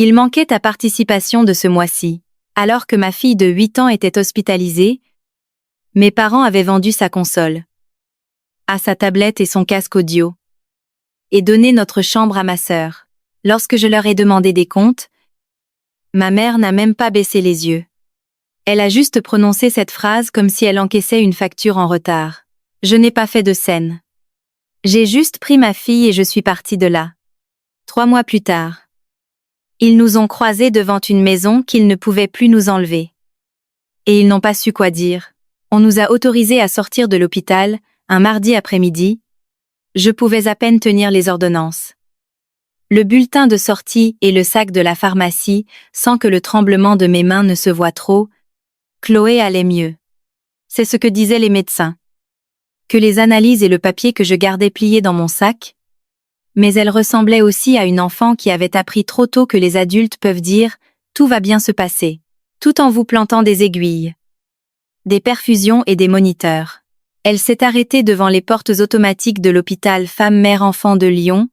Il manquait ta participation de ce mois-ci. Alors que ma fille de 8 ans était hospitalisée, mes parents avaient vendu sa console, sa tablette et son casque audio, et donné notre chambre à ma sœur. Lorsque je leur ai demandé des comptes, ma mère n'a même pas baissé les yeux. Elle a juste prononcé cette phrase comme si elle encaissait une facture en retard. Je n'ai pas fait de scène. J'ai juste pris ma fille et je suis partie de là. 3 mois plus tard, ils nous ont croisés devant une maison qu'ils ne pouvaient plus nous enlever. Et ils n'ont pas su quoi dire. On nous a autorisés à sortir de l'hôpital, un mardi après-midi. Je pouvais à peine tenir les ordonnances. Le bulletin de sortie et le sac de la pharmacie, sans que le tremblement de mes mains ne se voie trop. Chloé allait mieux. C'est ce que disaient les médecins. Que les analyses et le papier que je gardais plié dans mon sac. Mais elle ressemblait aussi à une enfant qui avait appris trop tôt que les adultes peuvent dire « tout va bien se passer », tout en vous plantant des aiguilles, des perfusions et des moniteurs. Elle s'est arrêtée devant les portes automatiques de l'hôpital Femme-Mère-Enfant de Lyon,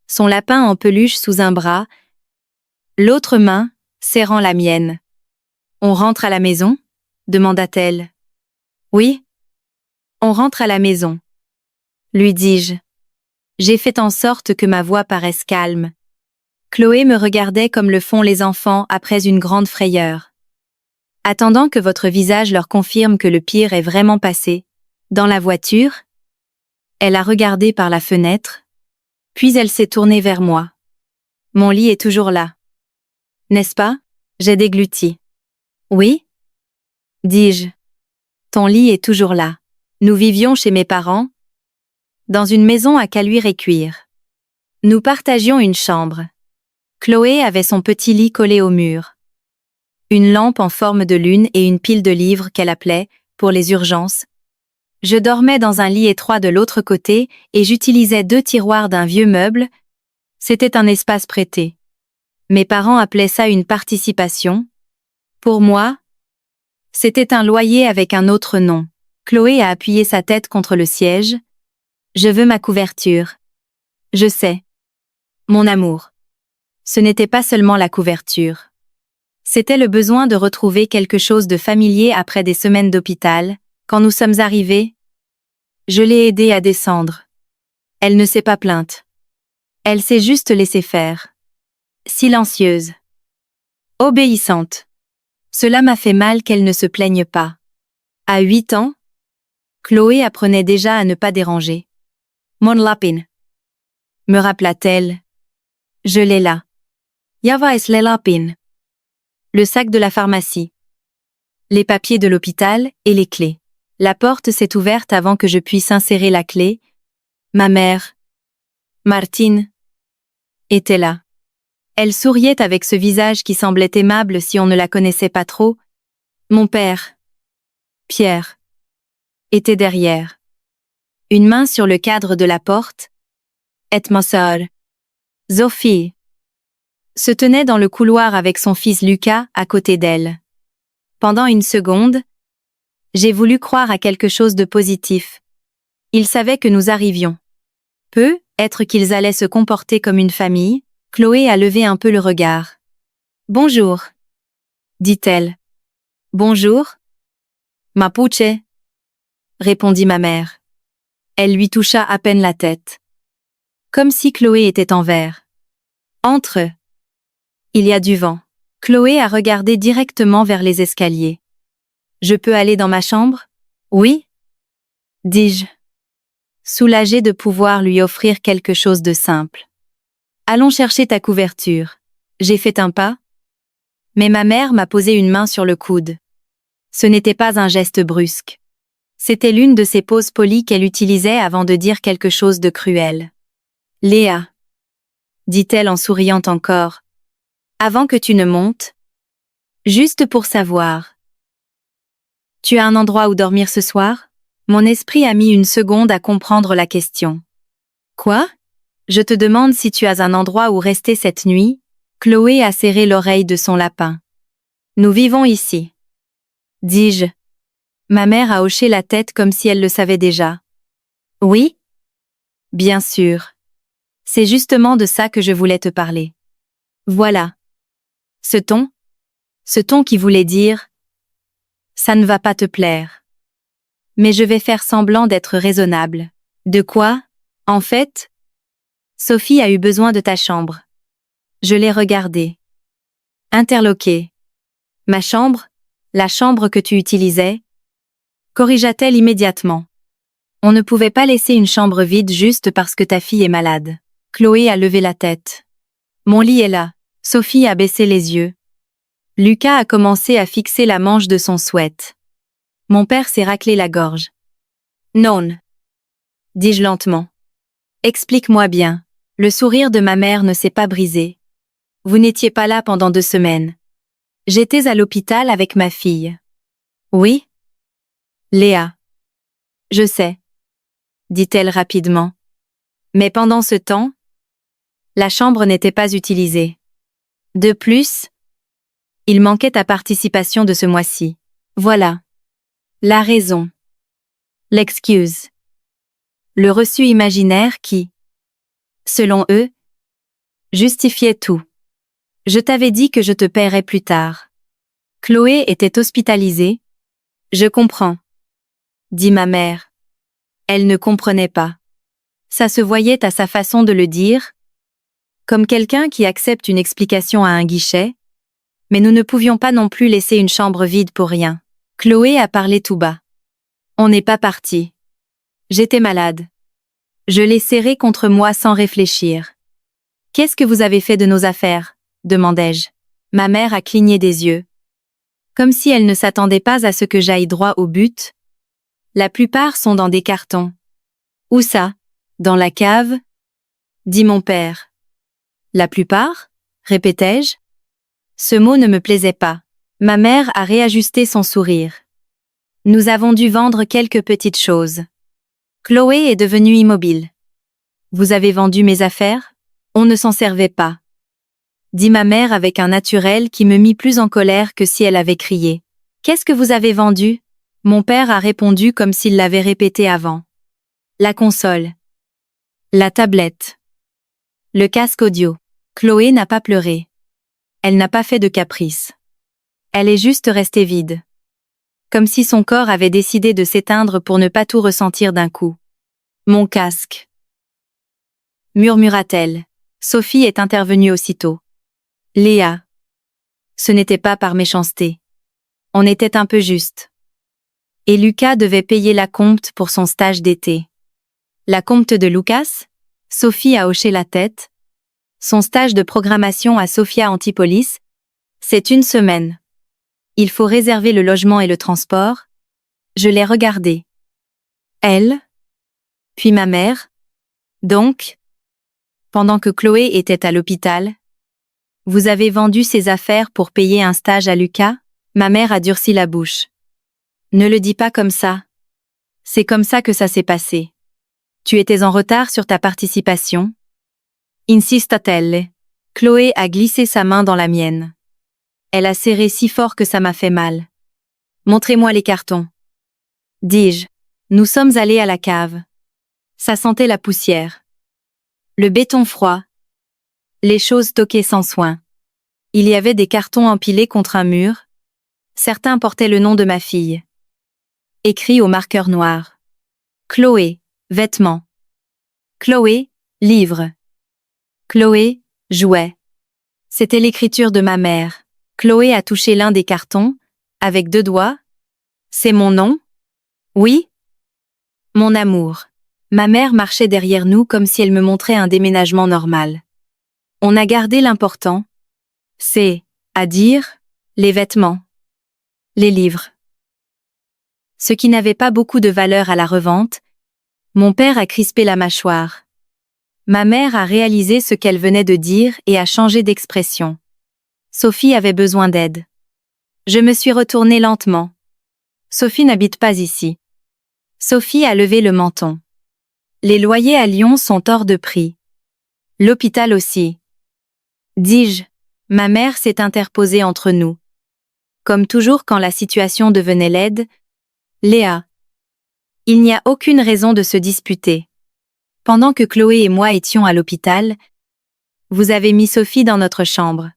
son lapin en peluche sous un bras, l'autre main serrant la mienne. « On rentre à la maison ?» demanda-t-elle. « Oui. On rentre à la maison. » lui dis-je. J'ai fait en sorte que ma voix paraisse calme. Chloé me regardait comme le font les enfants après une grande frayeur. Attendant que votre visage leur confirme que le pire est vraiment passé. Dans la voiture, elle a regardé par la fenêtre, puis elle s'est tournée vers moi. Mon lit est toujours là. N'est-ce pas? J'ai dégluti. Oui? Dis-je. Ton lit est toujours là. Nous vivions chez mes parents, dans une maison à caluire et cuire. Nous partagions une chambre. Chloé avait son petit lit collé au mur. Une lampe en forme de lune et une pile de livres qu'elle appelait, pour les urgences. Je dormais dans un lit étroit de l'autre côté et j'utilisais 2 tiroirs d'un vieux meuble. C'était un espace prêté. Mes parents appelaient ça une participation. Pour moi, c'était un loyer avec un autre nom. Chloé a appuyé sa tête contre le siège. Je veux ma couverture. Je sais. Mon amour. Ce n'était pas seulement la couverture. C'était le besoin de retrouver quelque chose de familier après des semaines d'hôpital. Quand nous sommes arrivés, je l'ai aidée à descendre. Elle ne s'est pas plainte. Elle s'est juste laissée faire. Silencieuse. Obéissante. Cela m'a fait mal qu'elle ne se plaigne pas. À 8 ans, Chloé apprenait déjà à ne pas déranger. Mon lapin, me rappela-t-elle. Je l'ai là. Java es le lapin. Le sac de la pharmacie. Les papiers de l'hôpital et les clés. La porte s'est ouverte avant que je puisse insérer la clé. Ma mère, Martine, était là. Elle souriait avec ce visage qui semblait aimable si on ne la connaissait pas trop. Mon père, Pierre, était derrière. Une main sur le cadre de la porte. Et ma sœur, Sophie, se tenait dans le couloir avec son fils Lucas à côté d'elle. Pendant une seconde, j'ai voulu croire à quelque chose de positif. Ils savaient que nous arrivions. Peut-être qu'ils allaient se comporter comme une famille. Chloé a levé un peu le regard. Bonjour, dit-elle. Bonjour, Mapuche, répondit ma mère. Elle lui toucha à peine la tête. Comme si Chloé était en verre. Entre. Il y a du vent. Chloé a regardé directement vers les escaliers. Je peux aller dans ma chambre? Oui? Dis-je. Soulagée de pouvoir lui offrir quelque chose de simple. Allons chercher ta couverture. J'ai fait un pas. Mais ma mère m'a posé une main sur le coude. Ce n'était pas un geste brusque. C'était l'une de ces pauses polies qu'elle utilisait avant de dire quelque chose de cruel. Léa, dit-elle en souriant encore. Avant que tu ne montes. Juste pour savoir. Tu as un endroit où dormir ce soir? Mon esprit a mis une seconde à comprendre la question. Quoi? Je te demande si tu as un endroit où rester cette nuit? Chloé a serré l'oreille de son lapin. Nous vivons ici. Dis-je. Ma mère a hoché la tête comme si elle le savait déjà. Oui? Bien sûr. C'est justement de ça que je voulais te parler. Voilà. Ce ton qui voulait dire « ça ne va pas te plaire ». Mais je vais faire semblant d'être raisonnable. De quoi, en fait? Sophie a eu besoin de ta chambre. Je l'ai regardée. Interloquée. Ma chambre, la chambre que tu utilisais? Corrigea-t-elle immédiatement. On ne pouvait pas laisser une chambre vide juste parce que ta fille est malade. Chloé a levé la tête. Mon lit est là. Sophie a baissé les yeux. Lucas a commencé à fixer la manche de son sweat. Mon père s'est raclé la gorge. Non, dis-je lentement. Explique-moi bien. Le sourire de ma mère ne s'est pas brisé. Vous n'étiez pas là pendant 2 semaines. J'étais à l'hôpital avec ma fille. Oui? Léa. Je sais, dit-elle rapidement. Mais pendant ce temps, la chambre n'était pas utilisée. De plus, il manquait ta participation de ce mois-ci. Voilà. La raison. L'excuse. Le reçu imaginaire qui, selon eux, justifiait tout. Je t'avais dit que je te paierais plus tard. Chloé était hospitalisée. Je comprends, dit ma mère. Elle ne comprenait pas. Ça se voyait à sa façon de le dire, comme quelqu'un qui accepte une explication à un guichet, mais nous ne pouvions pas non plus laisser une chambre vide pour rien. Chloé a parlé tout bas. On n'est pas parti. J'étais malade. Je l'ai serré contre moi sans réfléchir. Qu'est-ce que vous avez fait de nos affaires? Demandai-je. Ma mère a cligné des yeux. Comme si elle ne s'attendait pas à ce que j'aille droit au but. La plupart sont dans des cartons. Où ça? Dans la cave? Dit mon père. La plupart? Répétai-je. Ce mot ne me plaisait pas. Ma mère a réajusté son sourire. Nous avons dû vendre quelques petites choses. Chloé est devenue immobile. Vous avez vendu mes affaires? On ne s'en servait pas. Dit ma mère avec un naturel qui me mit plus en colère que si elle avait crié. Qu'est-ce que vous avez vendu? Mon père a répondu comme s'il l'avait répété avant. La console. La tablette. Le casque audio. Chloé n'a pas pleuré. Elle n'a pas fait de caprice. Elle est juste restée vide. Comme si son corps avait décidé de s'éteindre pour ne pas tout ressentir d'un coup. Mon casque. Murmura-t-elle. Sophie est intervenue aussitôt. Léa. Ce n'était pas par méchanceté. On était un peu juste. Et Lucas devait payer la compte pour son stage d'été. La compte de Lucas? Sophie a hoché la tête. Son stage de programmation à Sophia Antipolis? C'est 1 semaine. Il faut réserver le logement et le transport. Je l'ai regardé. Elle? Puis ma mère? Donc? Pendant que Chloé était à l'hôpital? Vous avez vendu ses affaires pour payer un stage à Lucas? Ma mère a durci la bouche. Ne le dis pas comme ça. C'est comme ça que ça s'est passé. Tu étais en retard sur ta participation? Insista-t-elle. Chloé a glissé sa main dans la mienne. Elle a serré si fort que ça m'a fait mal. Montrez-moi les cartons. Dis-je. Nous sommes allés à la cave. Ça sentait la poussière. Le béton froid. Les choses stockées sans soin. Il y avait des cartons empilés contre un mur. Certains portaient le nom de ma fille. Écrit au marqueur noir. Chloé, vêtements. Chloé, livre. Chloé, jouet. C'était l'écriture de ma mère. Chloé a touché l'un des cartons, avec 2 doigts. C'est mon nom? Oui? Mon amour. Ma mère marchait derrière nous comme si elle me montrait un déménagement normal. On a gardé l'important. C'est, à dire, les vêtements. Les livres. Ce qui n'avait pas beaucoup de valeur à la revente. Mon père a crispé la mâchoire. Ma mère a réalisé ce qu'elle venait de dire et a changé d'expression. Sophie avait besoin d'aide. Je me suis retournée lentement. Sophie n'habite pas ici. Sophie a levé le menton. Les loyers à Lyon sont hors de prix. L'hôpital aussi. Dis-je. Ma mère s'est interposée entre nous. Comme toujours quand la situation devenait laide. Léa. Il n'y a aucune raison de se disputer. Pendant que Chloé et moi étions à l'hôpital, Vous avez mis Sophie dans notre chambre.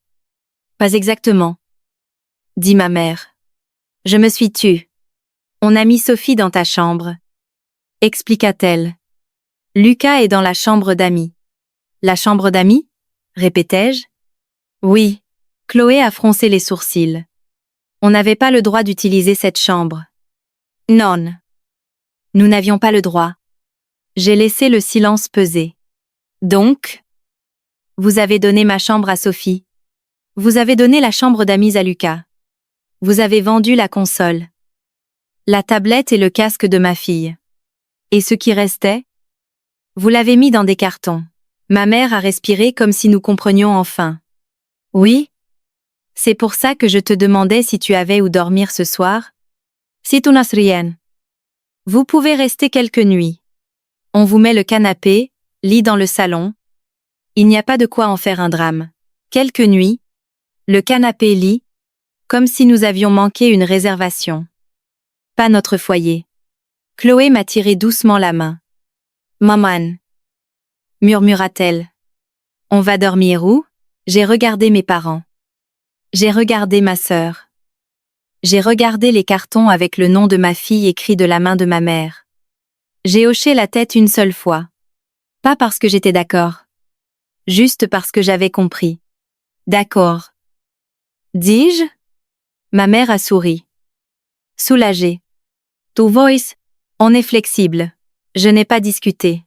Pas exactement, dit ma mère. Je me suis tue. On a mis Sophie dans ta chambre, expliqua-t-elle. Lucas est dans la chambre d'amis. La chambre d'amis? Répétai-je. Oui. Chloé a froncé les sourcils. On n'avait pas le droit d'utiliser cette chambre. Non. Nous n'avions pas le droit. J'ai laissé le silence peser. Donc? Vous avez donné ma chambre à Sophie. Vous avez donné la chambre d'amis à Lucas. Vous avez vendu la console, la tablette et le casque de ma fille. Et ce qui restait? Vous l'avez mis dans des cartons. Ma mère a respiré comme si nous comprenions enfin. Oui? C'est pour ça que je te demandais si tu avais où dormir ce soir. Si tu n'as rien. Vous pouvez rester quelques nuits. On vous met le canapé, lit dans le salon. Il n'y a pas de quoi en faire un drame. Quelques nuits. Le canapé lit. Comme si nous avions manqué une réservation. Pas notre foyer. Chloé m'a tiré doucement la main. Maman, murmura-t-elle. On va dormir où? J'ai regardé mes parents. J'ai regardé ma sœur. J'ai regardé les cartons avec le nom de ma fille écrit de la main de ma mère. J'ai hoché la tête une seule fois. Pas parce que j'étais d'accord. Juste parce que j'avais compris. D'accord. Dis-je? Ma mère a souri. Soulagée. Tu vois, on est flexible. Je n'ai pas discuté.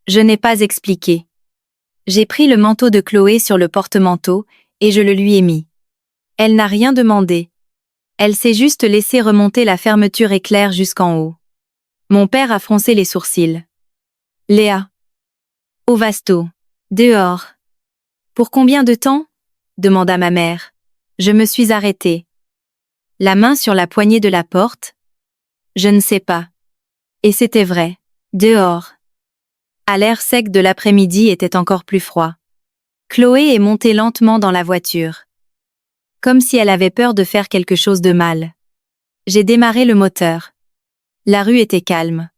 Je n'ai pas expliqué. J'ai pris le manteau de Chloé sur le porte-manteau et je le lui ai mis. Elle n'a rien demandé. Elle s'est juste laissé remonter la fermeture éclair jusqu'en haut. Mon père a froncé les sourcils. Léa. Où vas-tu? Dehors. Pour combien de temps? Demanda ma mère. Je me suis arrêtée. La main sur la poignée de la porte? Je ne sais pas. Et c'était vrai. Dehors. À l'air sec de l'après-midi était encore plus froid. Chloé est montée lentement dans la voiture. Comme si elle avait peur de faire quelque chose de mal. J'ai démarré le moteur. La rue était calme.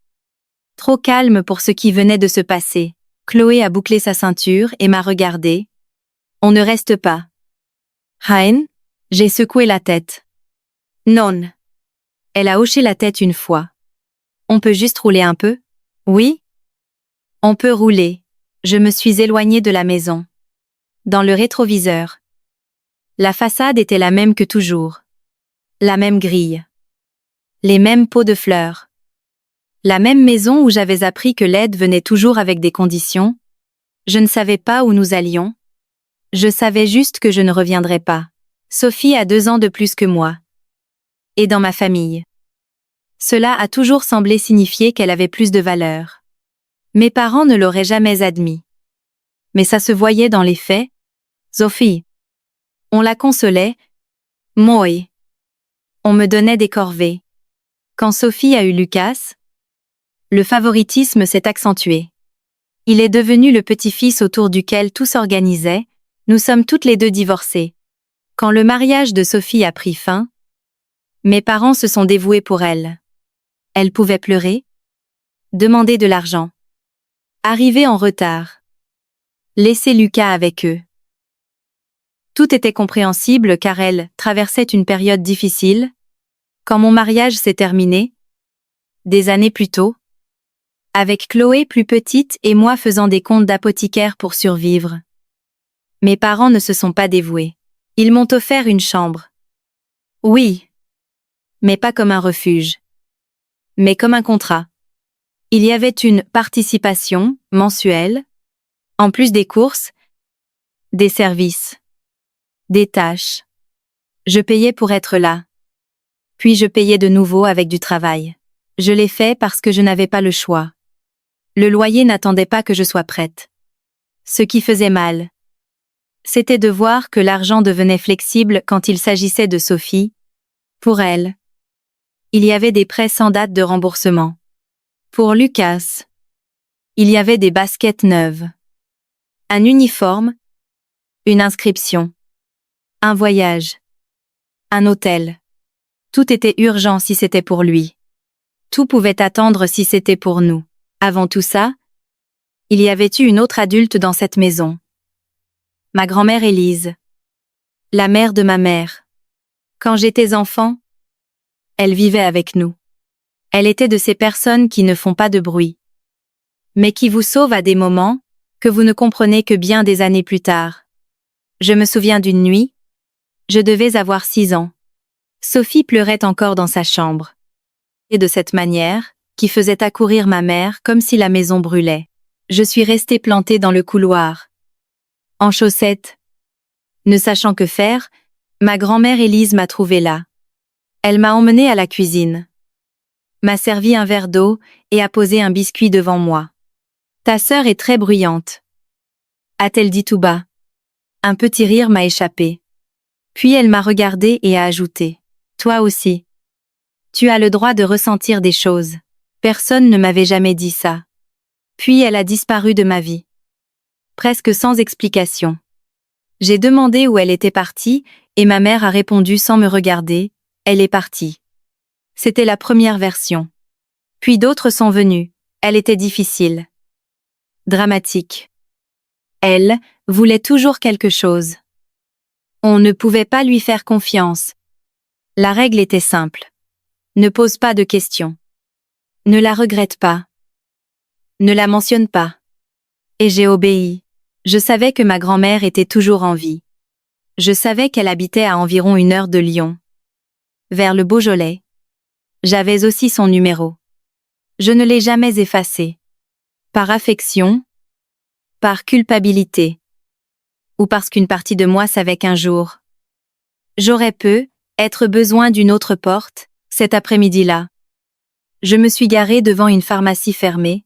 Trop calme pour ce qui venait de se passer. Chloé a bouclé sa ceinture et m'a regardé. On ne reste pas. Hein? J'ai secoué la tête. Non. Elle a hoché la tête une fois. On peut juste rouler un peu? Oui? On peut rouler. Je me suis éloignée de la maison. Dans le rétroviseur. La façade était la même que toujours. La même grille. Les mêmes pots de fleurs. La même maison où j'avais appris que l'aide venait toujours avec des conditions. Je ne savais pas où nous allions. Je savais juste que je ne reviendrais pas. Sophie a 2 ans de plus que moi. Et dans ma famille. Cela a toujours semblé signifier qu'elle avait plus de valeur. Mes parents ne l'auraient jamais admis. Mais ça se voyait dans les faits. Sophie. On la consolait. Moi. On me donnait des corvées. Quand Sophie a eu Lucas, le favoritisme s'est accentué. Il est devenu le petit-fils autour duquel tout s'organisait. Nous sommes toutes les deux divorcées. Quand le mariage de Sophie a pris fin, mes parents se sont dévoués pour elle. Elle pouvait pleurer, demander de l'argent, arriver en retard, laisser Lucas avec eux. Tout était compréhensible car elle traversait une période difficile. Quand mon mariage s'est terminé, des années plus tôt, avec Chloé plus petite et moi faisant des comptes d'apothicaire pour survivre. Mes parents ne se sont pas dévoués. Ils m'ont offert une chambre. Oui. Mais pas comme un refuge. Mais comme un contrat. Il y avait une participation mensuelle, en plus des courses, des services, des tâches. Je payais pour être là. Puis je payais de nouveau avec du travail. Je l'ai fait parce que je n'avais pas le choix. Le loyer n'attendait pas que je sois prête. Ce qui faisait mal, c'était de voir que l'argent devenait flexible quand il s'agissait de Sophie. Pour elle, il y avait des prêts sans date de remboursement. Pour Lucas, il y avait des baskets neuves, un uniforme, une inscription, un voyage, un hôtel. Tout était urgent si c'était pour lui. Tout pouvait attendre si c'était pour nous. Avant tout ça, il y avait eu une autre adulte dans cette maison. Ma grand-mère Élise. La mère de ma mère. Quand j'étais enfant, elle vivait avec nous. Elle était de ces personnes qui ne font pas de bruit, mais qui vous sauvent à des moments que vous ne comprenez que bien des années plus tard. Je me souviens d'une nuit. Je devais avoir 6 ans. Sophie pleurait encore dans sa chambre. Et de cette manière, qui faisait accourir ma mère comme si la maison brûlait. Je suis restée plantée dans le couloir. En chaussettes. Ne sachant que faire, ma grand-mère Élise m'a trouvée là. Elle m'a emmenée à la cuisine, m'a servi un verre d'eau et a posé un biscuit devant moi. Ta sœur est très bruyante, a-t-elle dit tout bas. Un petit rire m'a échappé. Puis elle m'a regardé et a ajouté. Toi aussi. Tu as le droit de ressentir des choses. Personne ne m'avait jamais dit ça. Puis elle a disparu de ma vie. Presque sans explication. J'ai demandé où elle était partie, et ma mère a répondu sans me regarder, elle est partie. C'était la première version. Puis d'autres sont venues, elle était difficile. Dramatique. Elle voulait toujours quelque chose. On ne pouvait pas lui faire confiance. La règle était simple. Ne pose pas de questions. Ne la regrette pas. Ne la mentionne pas. Et j'ai obéi. Je savais que ma grand-mère était toujours en vie. Je savais qu'elle habitait à environ 1 heure de Lyon. Vers le Beaujolais. J'avais aussi son numéro. Je ne l'ai jamais effacé. Par affection, par culpabilité, ou parce qu'une partie de moi savait qu'un jour, j'aurais peut-être besoin d'une autre porte, cet après-midi-là. Je me suis garée devant une pharmacie fermée,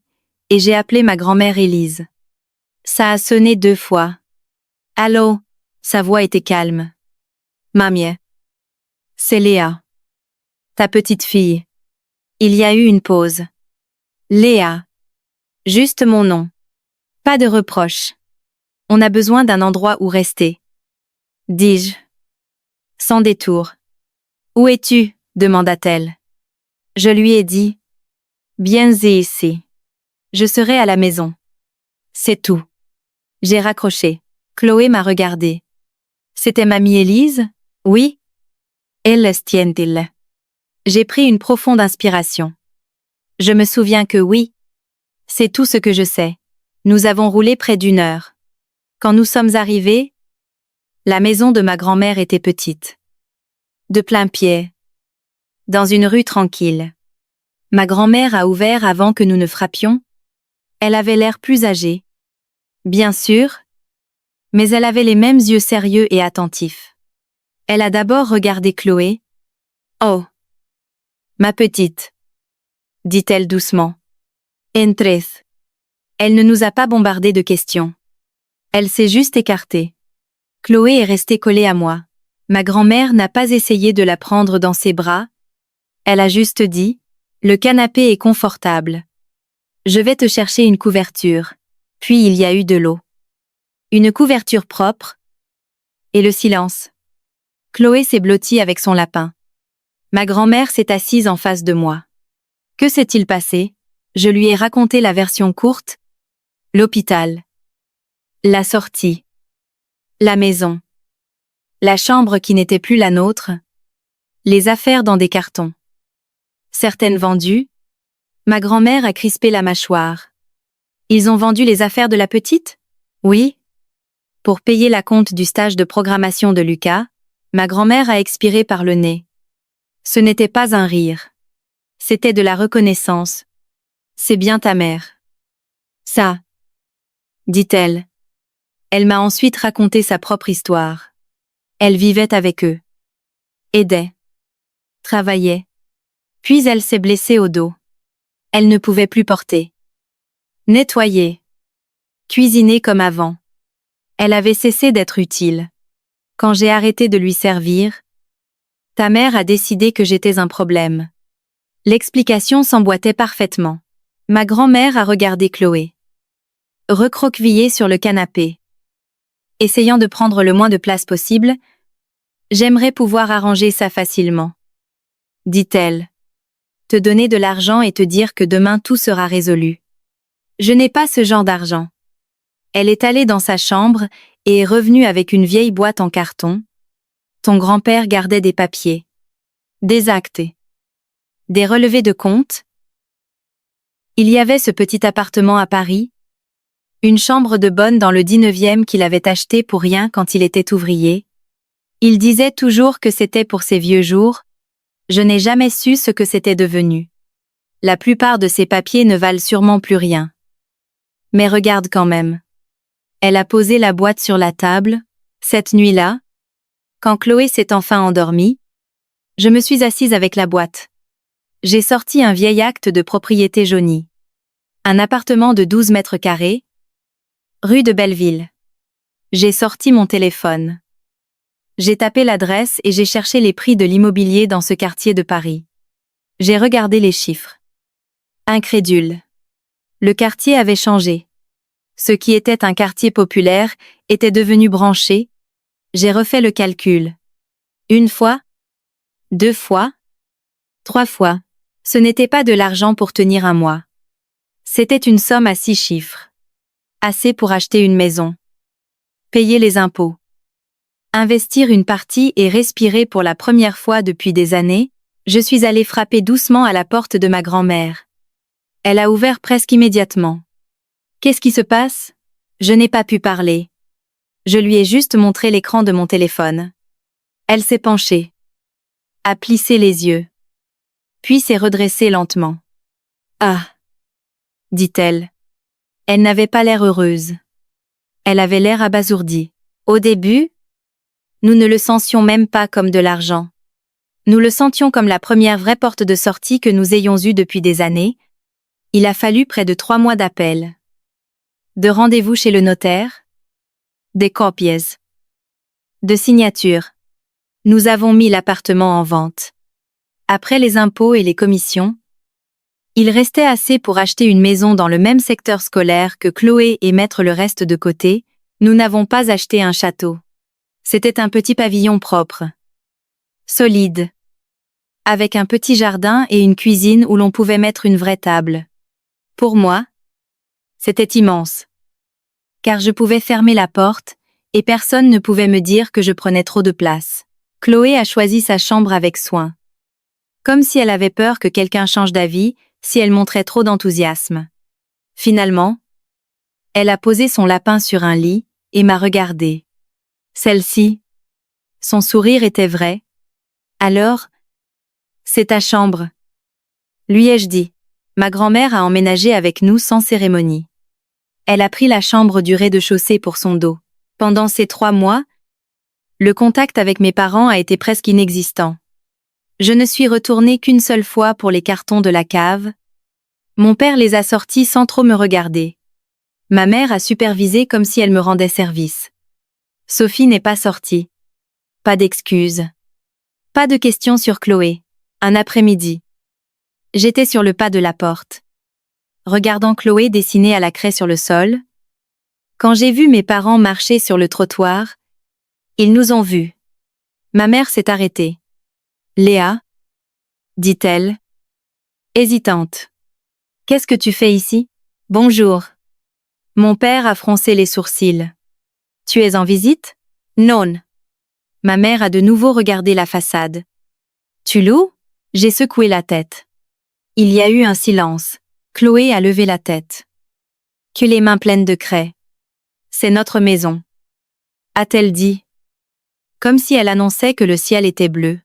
et j'ai appelé ma grand-mère Élise. Ça a sonné 2 fois. Allô? Sa voix était calme. Mamie. C'est Léa. Ta petite fille. Il y a eu une pause. Léa. Juste mon nom. Pas de reproche. On a besoin d'un endroit où rester. Dis-je. Sans détour. Où es-tu? Demanda-t-elle. Je lui ai dit. Viens ici. Je serai à la maison. C'est tout. J'ai raccroché. Chloé m'a regardé. C'était mamie Élise? Oui. Elle tient-il. J'ai pris une profonde inspiration. Je me souviens que oui. C'est tout ce que je sais. Nous avons roulé près d'1 heure. Quand nous sommes arrivés, la maison de ma grand-mère était petite. De plein pied. Dans une rue tranquille. Ma grand-mère a ouvert avant que nous ne frappions. Elle avait l'air plus âgée. Bien sûr. Mais elle avait les mêmes yeux sérieux et attentifs. Elle a d'abord regardé Chloé. Oh. Ma petite. Dit-elle doucement. Entrez. Elle ne nous a pas bombardé de questions. Elle s'est juste écartée. Chloé est restée collée à moi. Ma grand-mère n'a pas essayé de la prendre dans ses bras. Elle a juste dit, le canapé est confortable. Je vais te chercher une couverture. Puis il y a eu de l'eau. Une couverture propre. Et le silence. Chloé s'est blottie avec son lapin. Ma grand-mère s'est assise en face de moi. Que s'est-il passé? Je lui ai raconté la version courte. L'hôpital. La sortie. La maison. La chambre qui n'était plus la nôtre. Les affaires dans des cartons. Certaines vendues. Ma grand-mère a crispé la mâchoire. Ils ont vendu les affaires de la petite? Oui. Pour payer la compte du stage de programmation de Lucas, ma grand-mère a expiré par le nez. Ce n'était pas un rire. C'était de la reconnaissance. C'est bien ta mère. Ça. Dit-elle. Elle m'a ensuite raconté sa propre histoire. Elle vivait avec eux. Aidait. Travaillait. Puis elle s'est blessée au dos. Elle ne pouvait plus porter. Nettoyer. Cuisiner comme avant. Elle avait cessé d'être utile. Quand j'ai arrêté de lui servir, ta mère a décidé que j'étais un problème. L'explication s'emboîtait parfaitement. Ma grand-mère a regardé Chloé. Recroquevillée sur le canapé. Essayant de prendre le moins de place possible, j'aimerais pouvoir arranger ça facilement. Dit-elle. Te donner de l'argent et te dire que demain tout sera résolu. Je n'ai pas ce genre d'argent. Elle est allée dans sa chambre et est revenu avec une vieille boîte en carton. Ton grand-père gardait des papiers. Des actes. Des relevés de compte. Il y avait ce petit appartement à Paris. Une chambre de bonne dans le 19e qu'il avait acheté pour rien quand il était ouvrier. Il disait toujours que c'était pour ses vieux jours. Je n'ai jamais su ce que c'était devenu. La plupart de ces papiers ne valent sûrement plus rien. Mais regarde quand même. Elle a posé la boîte sur la table, cette nuit-là. Quand Chloé s'est enfin endormie, je me suis assise avec la boîte. J'ai sorti un vieil acte de propriété jaunie. Un appartement de 12 mètres carrés, rue de Belleville. J'ai sorti mon téléphone. J'ai tapé l'adresse et j'ai cherché les prix de l'immobilier dans ce quartier de Paris. J'ai regardé les chiffres. Incrédule. Le quartier avait changé. Ce qui était un quartier populaire était devenu branché. J'ai refait le calcul. 1 fois, 2 fois, 3 fois. Ce n'était pas de l'argent pour tenir un mois. C'était une somme à 6 chiffres. Assez pour acheter une maison. Payer les impôts. Investir une partie et respirer pour la première fois depuis des années, je suis allée frapper doucement à la porte de ma grand-mère. Elle a ouvert presque immédiatement. Qu'est-ce qui se passe? Je n'ai pas pu parler. Je lui ai juste montré l'écran de mon téléphone. Elle s'est penchée. A plissé les yeux. Puis s'est redressée lentement. Ah! Dit-elle. Elle n'avait pas l'air heureuse. Elle avait l'air abasourdie. Au début, nous ne le sentions même pas comme de l'argent. Nous le sentions comme la première vraie porte de sortie que nous ayons eue depuis des années. Il a fallu près de 3 mois d'appels. De rendez-vous chez le notaire. Des copies. De signatures. Nous avons mis l'appartement en vente. Après les impôts et les commissions, il restait assez pour acheter une maison dans le même secteur scolaire que Chloé et mettre le reste de côté. Nous n'avons pas acheté un château. C'était un petit pavillon propre. Solide. Avec un petit jardin et une cuisine où l'on pouvait mettre une vraie table. Pour moi, c'était immense. Car je pouvais fermer la porte, et personne ne pouvait me dire que je prenais trop de place. Chloé a choisi sa chambre avec soin. Comme si elle avait peur que quelqu'un change d'avis, si elle montrait trop d'enthousiasme. Finalement, elle a posé son lapin sur un lit, et m'a regardé. Celle-ci. Son sourire était vrai. Alors, c'est ta chambre. Lui ai-je dit. Ma grand-mère a emménagé avec nous sans cérémonie. Elle a pris la chambre du rez-de-chaussée pour son dos. Pendant ces 3 mois, le contact avec mes parents a été presque inexistant. Je ne suis retournée qu'une seule fois pour les cartons de la cave. Mon père les a sortis sans trop me regarder. Ma mère a supervisé comme si elle me rendait service. Sophie n'est pas sortie. Pas d'excuses. Pas de questions sur Chloé. Un après-midi. J'étais sur le pas de la porte. Regardant Chloé dessiner à la craie sur le sol. Quand j'ai vu mes parents marcher sur le trottoir, ils nous ont vus. Ma mère s'est arrêtée. Léa, dit-elle, hésitante. Qu'est-ce que tu fais ici? Bonjour. Mon père a froncé les sourcils. Tu es en visite? Non. Ma mère a de nouveau regardé la façade. Tu loues? J'ai secoué la tête. Il y a eu un silence. Chloé a levé la tête. Que les mains pleines de craie. C'est notre maison. A-t-elle dit? Comme si elle annonçait que le ciel était bleu.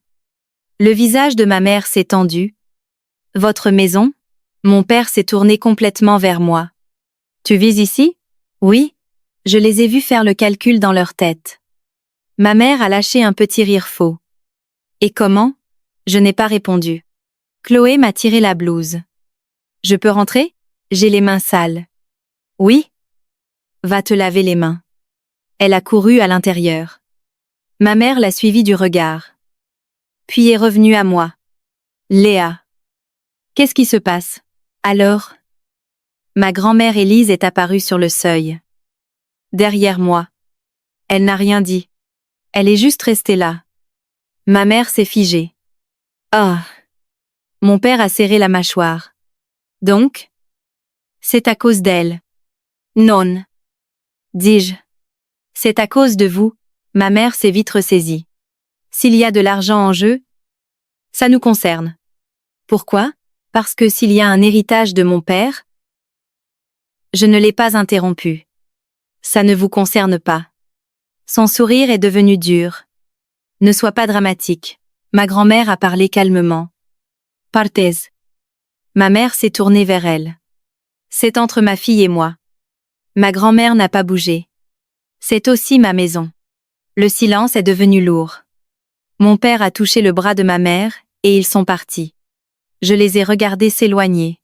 Le visage de ma mère s'est tendu. Votre maison? Mon père s'est tourné complètement vers moi. Tu vis ici? Oui. Je les ai vus faire le calcul dans leur tête. Ma mère a lâché un petit rire faux. Et comment? Je n'ai pas répondu. Chloé m'a tiré la blouse. Je peux rentrer? J'ai les mains sales. Oui. Va te laver les mains. Elle a couru à l'intérieur. Ma mère l'a suivie du regard. Puis est revenue à moi. Léa. Qu'est-ce qui se passe? Alors? Ma grand-mère Élise est apparue sur le seuil. Derrière moi. Elle n'a rien dit. Elle est juste restée là. Ma mère s'est figée. Ah! Mon père a serré la mâchoire. Donc? C'est à cause d'elle. Non. Dis-je. C'est à cause de vous, ma mère s'est vite ressaisie. S'il y a de l'argent en jeu, ça nous concerne. Pourquoi? Parce que s'il y a un héritage de mon père, je ne l'ai pas interrompu. Ça ne vous concerne pas. Son sourire est devenu dur. Ne sois pas dramatique. Ma grand-mère a parlé calmement. Partez. Ma mère s'est tournée vers elle. C'est entre ma fille et moi. Ma grand-mère n'a pas bougé. C'est aussi ma maison. Le silence est devenu lourd. Mon père a touché le bras de ma mère, et ils sont partis. Je les ai regardés s'éloigner.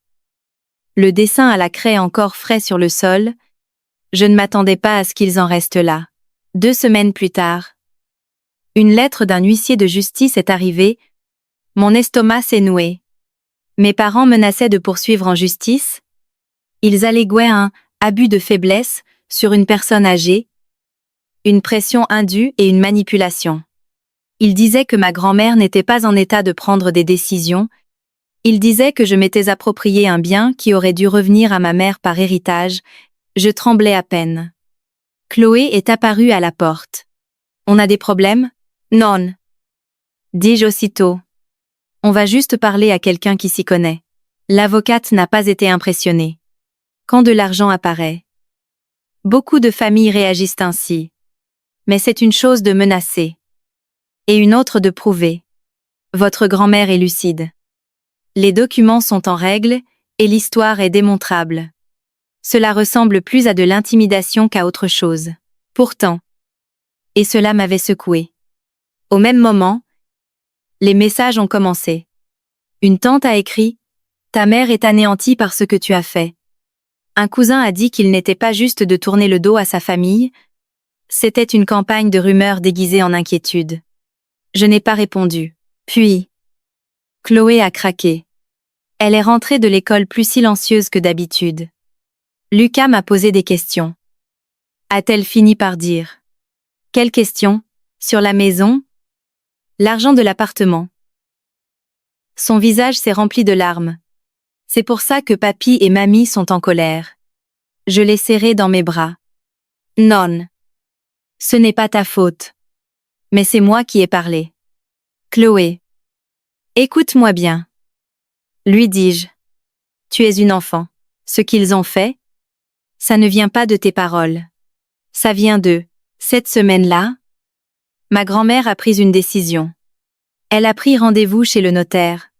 Le dessin à la craie encore frais sur le sol. Je ne m'attendais pas à ce qu'ils en restent là. 2 semaines plus tard. Une lettre d'un huissier de justice est arrivée. Mon estomac s'est noué. Mes parents menaçaient de poursuivre en justice. Ils alléguaient un abus de faiblesse sur une personne âgée, une pression indue et une manipulation. Ils disaient que ma grand-mère n'était pas en état de prendre des décisions. Ils disaient que je m'étais approprié un bien qui aurait dû revenir à ma mère par héritage. Je tremblais à peine. Chloé est apparue à la porte. On a des problèmes? Non. Dis-je aussitôt. On va juste parler à quelqu'un qui s'y connaît. L'avocate n'a pas été impressionnée. Quand de l'argent apparaît. Beaucoup de familles réagissent ainsi. Mais c'est une chose de menacer. Et une autre de prouver. Votre grand-mère est lucide. Les documents sont en règle, et l'histoire est démontrable. Cela ressemble plus à de l'intimidation qu'à autre chose. Pourtant. Et cela m'avait secoué. Au même moment, les messages ont commencé. Une tante a écrit « Ta mère est anéantie par ce que tu as fait ». Un cousin a dit qu'il n'était pas juste de tourner le dos à sa famille, c'était une campagne de rumeurs déguisée en inquiétude. Je n'ai pas répondu. Puis, Chloé a craqué. Elle est rentrée de l'école plus silencieuse que d'habitude. Lucas m'a posé des questions. A-t-elle fini par dire? Quelles questions? Sur la maison? L'argent de l'appartement. Son visage s'est rempli de larmes. C'est pour ça que papy et mamie sont en colère. Je l'ai serré dans mes bras. Non. Ce n'est pas ta faute. Mais c'est moi qui ai parlé. Chloé. Écoute-moi bien. Lui dis-je. Tu es une enfant. Ce qu'ils ont fait, ça ne vient pas de tes paroles. Ça vient d'eux. Cette semaine-là, ma grand-mère a pris une décision. Elle a pris rendez-vous chez le notaire,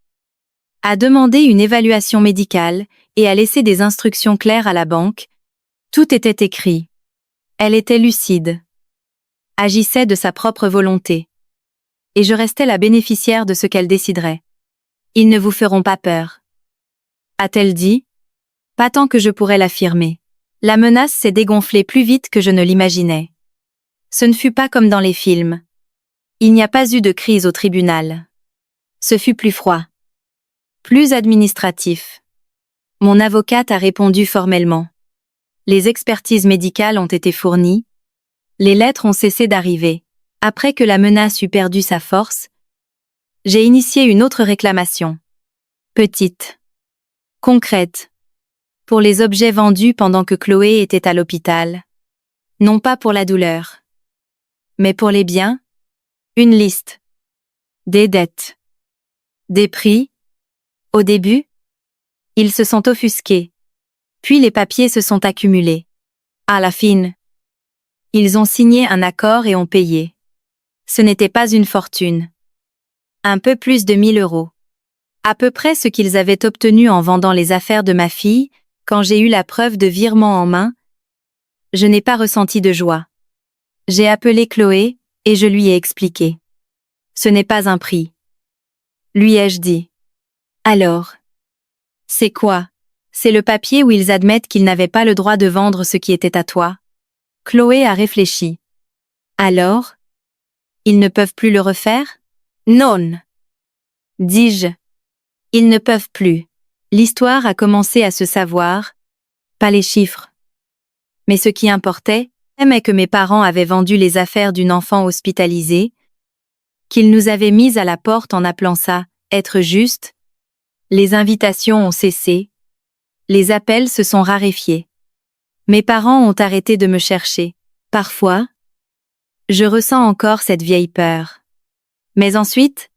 a demandé une évaluation médicale et a laissé des instructions claires à la banque. Tout était écrit. Elle était lucide. Agissait de sa propre volonté. Et je restais la bénéficiaire de ce qu'elle déciderait. Ils ne vous feront pas peur. A-t-elle dit? Pas tant que je pourrais l'affirmer. La menace s'est dégonflée plus vite que je ne l'imaginais. Ce ne fut pas comme dans les films. Il n'y a pas eu de crise au tribunal. Ce fut plus froid. Plus administratif. Mon avocate a répondu formellement. Les expertises médicales ont été fournies. Les lettres ont cessé d'arriver. Après que la menace eut perdu sa force, j'ai initié une autre réclamation. Petite. Concrète. Pour les objets vendus pendant que Chloé était à l'hôpital. Non pas pour la douleur. Mais pour les biens. Une liste. Des dettes. Des prix. Au début, ils se sont offusqués. Puis les papiers se sont accumulés. À la fin, ils ont signé un accord et ont payé. Ce n'était pas une fortune. Un peu plus de 1 000 €. À peu près ce qu'ils avaient obtenu en vendant les affaires de ma fille, quand j'ai eu la preuve de virement en main. Je n'ai pas ressenti de joie. J'ai appelé Chloé, et je lui ai expliqué. Ce n'est pas un prix. Lui ai-je dit. Alors? C'est quoi? C'est le papier où ils admettent qu'ils n'avaient pas le droit de vendre ce qui était à toi. Chloé a réfléchi. Alors? Ils ne peuvent plus le refaire? Non. Dis-je. Ils ne peuvent plus. L'histoire a commencé à se savoir. Pas les chiffres. Mais ce qui importait, est que mes parents avaient vendu les affaires d'une enfant hospitalisée, qu'ils nous avaient mises à la porte en appelant ça « être juste ». Les invitations ont cessé. Les appels se sont raréfiés. Mes parents ont arrêté de me chercher. Parfois, Je ressens encore cette vieille peur. Mais ensuite,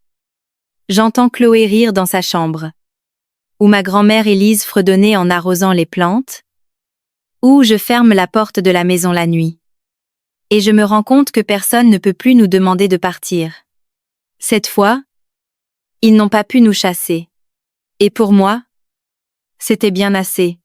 j'entends Chloé rire dans sa chambre. Ou ma grand-mère Élise fredonner en arrosant les plantes. Ou je ferme la porte de la maison la nuit. Et je me rends compte que personne ne peut plus nous demander de partir. Cette fois, ils n'ont pas pu nous chasser. Et pour moi, c'était bien assez.